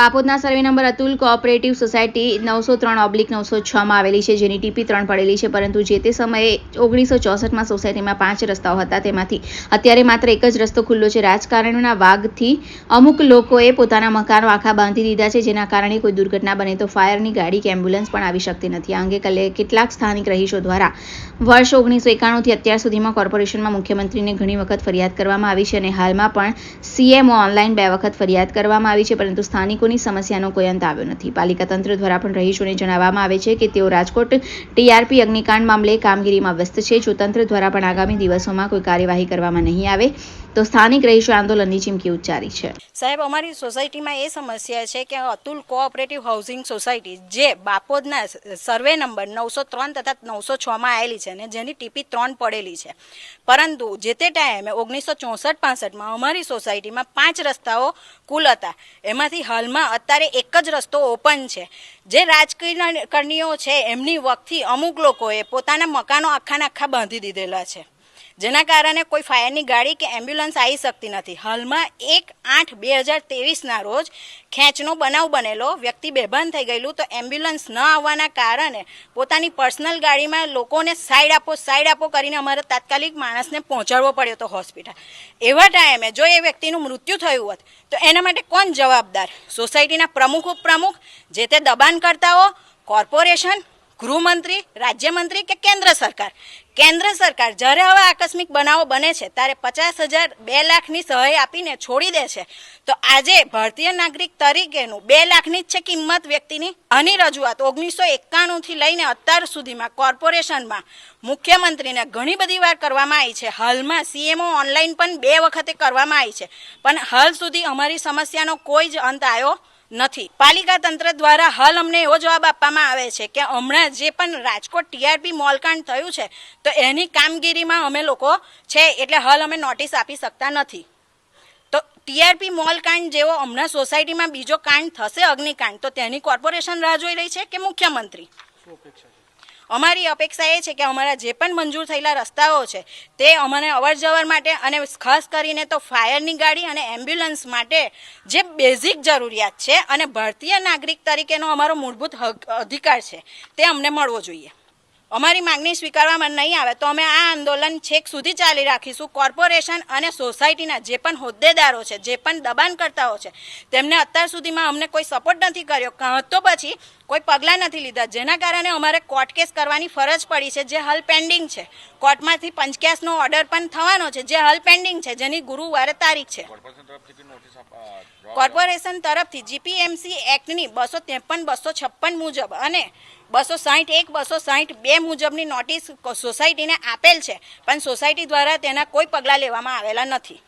બાપોદના survey number Atul cooperative society 903/906 માં આવેલી છે, જેની ટીપી 3 પડેલી છે, પરંતુ જે તે સમયે 1964માં સોસાયટીમાં 5 રસ્તાઓ હતા, તેમાંથી અત્યારે માત્ર એક જ રસ્તો ખુલ્લો છે. રાજકારણના વાગથી અમુક લોકોએ પોતાના મકાનો આખા બાંધી દીધા છે, જેના કારણે કોઈ દુર્ઘટના બને તો ફાયરની ગાડી કે એમ્બ્યુલન્સ પણ આવી શકતી નથી. આ અંગે કેટલાક સ્થાનિક રહીશો દ્વારા વર્ષ 1991થી અત્યાર સુધીમાં કોર્પોરેશનમાં મુખ્યમંત્રીને ઘણી વખત ફરિયાદ કરવામાં આવી છે અને હાલમાં પણ સીએમઓ ઓનલાઈન 2 વખત ફરિયાદ કરવામાં આવી છે, પરંતુ સ્થાનિકોની સમસ્યાનો કોઈ અંત આવ્યો નથી. પાલિકા તંત્ર દ્વારા પણ રહીશોને જણાવવામાં આવે છે કે તેઓ રાજકોટ ટીઆરપી અગ્નિકાંડ મામલે કામગીરીમાં વ્યસ્ત છે. જો તંત્ર દ્વારા પણ આગામી દિવસોમાં કોઈ કાર્યવાહી કરવામાં નહીં આવે તો સ્થાનિક રહીશો આંદોલનની ચીમકી ઉચ્ચારી છે. સાહેબ, અમારી સોસાયટીમાં એ સમસ્યા છે કે અતુલ કોઓપરેટિવ હાઉસિંગ સોસાયટી જે બાપોદના સર્વે નંબર 903 તથા 906માં આવેલી છે અને જેની ટીપી 3 પડેલી છે, પરંતુ જે તે ટાઈમે 1964-65માં અમારી સોસાયટીમાં 5 રસ્તાઓ કુલ હતા. એમાંથી હાલમાં અત્યારે એક જ રસ્તો ઓપન છે. જે રાજકારણીઓ છે એમની વખતથી અમુક લોકોએ પોતાના મકાનો આખા બાંધી દીધેલા છે, જેના કારણે કોઈ ફાયરની ગાડી કે એમ્બ્યુલન્સ આવી શકતી નથી. હાલમાં 1/8/2023ના રોજ ખેંચનો બનાવ બનેલો, વ્યક્તિ બેભાન થઈ ગયેલું, તો એમ્બ્યુલન્સ ન આવવાના કારણે પોતાની પર્સનલ ગાડીમાં લોકોને સાઈડ આપો કરીને અમારે તાત્કાલિક માણસને પહોંચાડવો પડ્યો હતો હોસ્પિટલ. એવા ટાઈમે જો એ વ્યક્તિનું મૃત્યુ થયું હોત તો એના માટે કોણ જવાબદાર? સોસાયટીના પ્રમુખ, જે તે દબાણકર્તાઓ, કોર્પોરેશન, ગૃહમંત્રી, રાજ્યમંત્રી કે કેન્દ્ર સરકાર? કેન્દ્ર સરકાર જ્યારે હવે આકસ્મિક બનાવો બને છે ત્યારે 50,000 2 લાખની સહાય આપીને છોડી દે છે, તો આજે ભારતીય નાગરિક તરીકેનું 2 લાખની જ છે કિંમત વ્યક્તિની. આની રજૂઆત 1991થી લઈને અત્યાર સુધીમાં કોર્પોરેશનમાં મુખ્યમંત્રીને ઘણી બધી વાર કરવામાં આવી છે. હાલમાં સીએમઓ ઓનલાઈન પણ 2 વખતે કરવામાં આવી છે, પણ હાલ સુધી અમારી સમસ્યાનો કોઈ જ અંત આવ્યો નથી. પાલિકા તંત્ર દ્વારા હાલ અમને એવો જવાબ આપવામાં આવે છે કે હમણાં જે પણ રાજકોટ ટીઆરપી મોલકાંડ થયું છે તો એની કામગીરીમાં અમે લોકો છે, એટલે હાલ અમે નોટિસ આપી શકતા નથી. તો ટીઆરપી મોલકાંડ જેવો હમણાં સોસાયટીમાં બીજો કાંડ થશે, અગ્નિકાંડ, તો તેની કોર્પોરેશન રાહ જોઈ રહી છે કે મુખ્યમંત્રી? અમારી અપેક્ષા એ છે કે અમારા જે પણ મંજૂર થયેલા રસ્તાઓ છે તે અમને અવરજવર માટે અને ખાસ કરીને તો ફાયરની ગાડી અને એમ્બ્યુલન્સ માટે જે બેઝિક જરૂરિયાત છે અને ભારતીય નાગરિક તરીકેનો અમારો મૂળભૂત અધિકાર છે તે અમને મળવો જોઈએ. અમારી માંગણી સ્વીકારવામાં નહીં આવે તો અમે આ આંદોલન છેક સુધી ચાલી રાખીશું. કોર્પોરેશન અને સોસાયટીના જે પણ હોદ્દેદારો છે, જે પણ દબાણકર્તાઓ છે, તેમને અત્યાર સુધીમાં અમને કોઈ સપોર્ટ નથી કર્યો, કાં તો પછી કોઈ પગલાં નથી લીધા, જેના કારણે અમારે કોર્ટ કેસ કરવાની ફરજ પડી છે, જે હાલ પેન્ડિંગ છે. કોર્ટમાંથી પંચકેસનો ઓર્ડર પણ થવાનો છે, જે હાલ પેન્ડિંગ છે, જેની ગુરુવારે તારીખ છે. કોર્પોરેશન તરફથી જીપીએમસી એક્ટની 253-256 મુજબ અને 261-262 મુજબની નોટિસ સોસાયટીને આપેલ છે, પણ સોસાયટી દ્વારા તેના કોઈ પગલાં લેવામાં આવેલા નથી.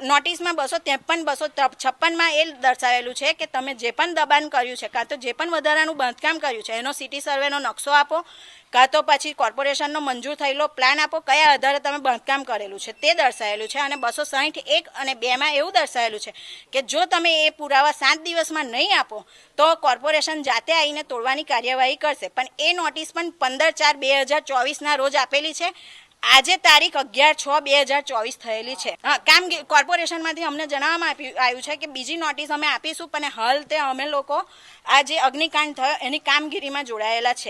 નોટિસમાં 253-256માં એ દર્શાવેલું છે કે તમે જે પણ દબાણ કર્યું છે, કાં તો જે પણ વધારાનું બાંધકામ કર્યું છે એનો સિટી સર્વેનો નકશો આપો, કાં તો પછી કોર્પોરેશનનો મંજૂર થયેલો પ્લાન આપો, કયા આધારે તમે બાંધકામ કરેલું છે તે દર્શાવેલું છે. અને 261 અને 2માં એવું દર્શાવેલું છે કે જો તમે એ પુરાવા 7 દિવસમાં નહીં આપો તો કોર્પોરેશન જાતે આવીને તોડવાની કાર્યવાહી કરશે. પણ એ નોટિસ પણ 15/4/2024ના રોજ આપેલી છે. આજે તારીખ 11/6/2024 થયેલી છે. કોર્પોરેશનમાંથી અમને જણાવવામાં આવ્યું છે કે બીજી નોટિસ અમે આપીશું, પણ હાલ તે અમે લોકો આ જે અગ્નિકાંડ થયો એની કામગીરીમાં જોડાયેલા છે.